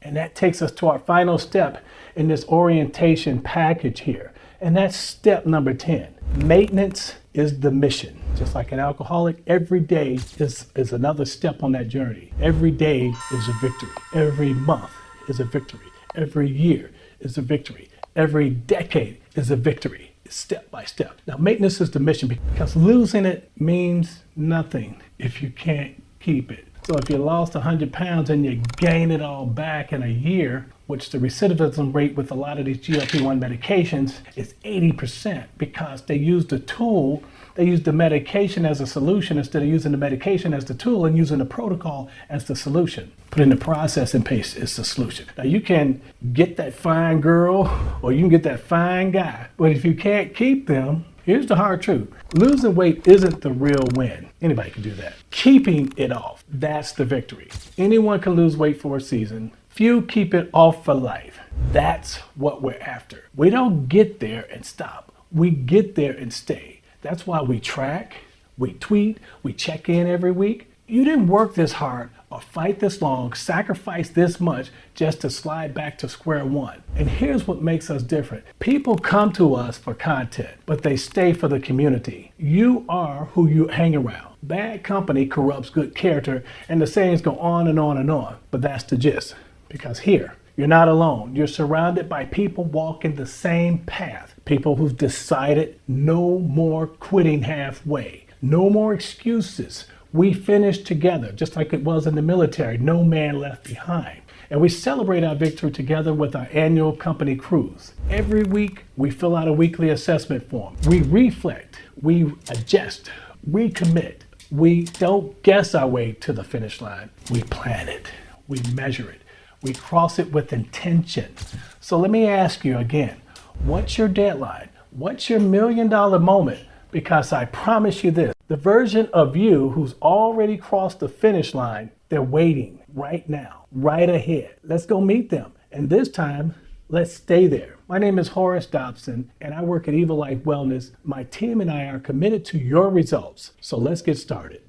And that takes us to our final step in this orientation package here. And that's step number 10. Maintenance is the mission. Just like an alcoholic, every day is another step on that journey. Every day is a victory. Every month is a victory. Every year is a victory. Every decade is a victory, step by step. Now, maintenance is the mission because losing it means nothing if you can't keep it. So if you lost 100 pounds and you gain it all back in a year, which the recidivism rate with a lot of these GLP-1 medications is 80% because they use the tool, they use the medication as a solution instead of using the medication as the tool and using the protocol as the solution. Put in the processing paste is the solution. Now you can get that fine girl or you can get that fine guy, but if you can't keep them, here's the hard truth. Losing weight isn't the real win. Anybody can do that. Keeping it off, that's the victory. Anyone can lose weight for a season. Few keep it off for life. That's what we're after. We don't get there and stop. We get there and stay. That's why we track, we tweet, we check in every week. You didn't work this hard or fight this long, sacrifice this much just to slide back to square one. And here's what makes us different. People come to us for content, but they stay for the community. You are who you hang around. Bad company corrupts good character, and the sayings go on and on and on, but that's the gist. Because here, you're not alone. You're surrounded by people walking the same path. People who've decided no more quitting halfway. No more excuses. We finish together, just like it was in the military. No man left behind. And we celebrate our victory together with our annual company cruise. Every week, we fill out a weekly assessment form. We reflect, we adjust, we commit. We don't guess our way to the finish line. We plan it, we measure it. We cross it with intention. So let me ask you again, what's your deadline? What's your $1 million moment? Because I promise you this, the version of you who's already crossed the finish line, they're waiting right now, right ahead. Let's go meet them. And this time, let's stay there. My name is Horace Dobson, and I work at Evil Life Wellness. My team and I are committed to your results. So let's get started.